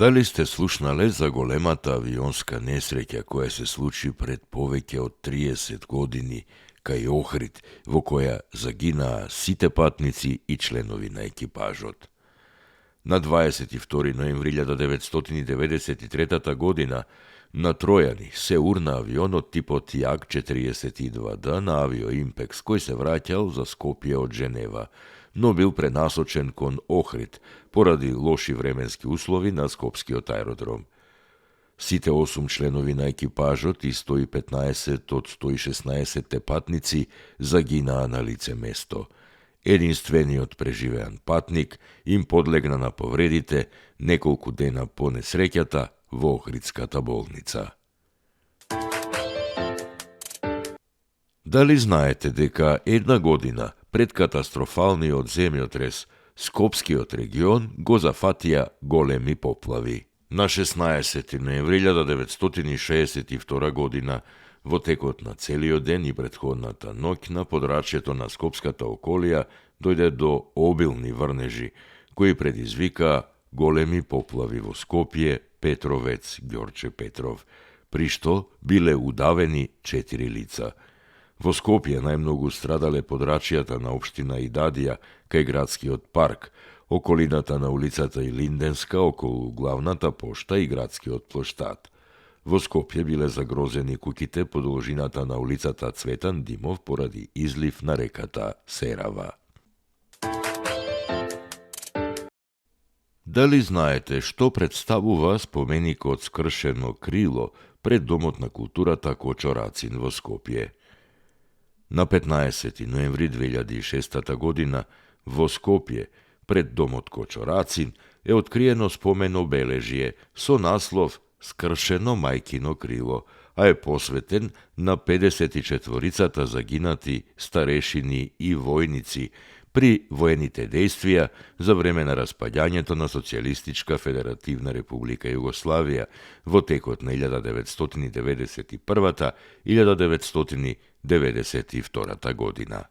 Дали сте слушнале за големата авионска несреќа која се случи пред повеќе од 30 години кај Охрид, во која загинаа сите патници и членови на екипажот? На 22 ноември 1993 година на Тројани се урна авионот типот Як-42Д на Авиоимпекс, кој се враќал за Скопје од Женева, но бил пренасочен кон Охрид поради лоши временски услови на скопскиот аеродром. Сите 8 членови на екипажот и 115 од 116 патници загинаа на лице место. Единствениот преживеан патник им подлегна на повредите неколку дена по несреќата во Охридската болница. Дали знаете дека една година пред катастрофалниот земјотрес, Скопскиот регион го зафатија големи поплави? На 16 ноември 1962 година, во текот на целиот ден и претходната ноќ на подрачјето на Скопската околија дојде до обилни врнежи, кои предизвика големи поплави во Скопје, Петровец, Ѓорче Петров, при што биле удавени 4 лица. Во Скопје најмногу страдале подрачјата на општина Идадија кај градскиот парк, околината на улицата Илинденска околу главната пошта и градскиот плоштад. Во Скопје биле загрозени куќите по должината на улицата Цветан Димов поради излив на реката Серава. Дали знаете што представува споменикот скршено крило пред Домот на културата Кочорацин во Скопје? На 15 ноември 2006 година во Скопје пред Домот Кочорацин е откриено спомен обележје со наслов «Скршено мајкино крило», а е посветен на 54-цата загинати старешини и војници при воените дејствија за време на распаѓањето на Социјалистичка Федеративна Република Југославија во текот на 1991-1992 година.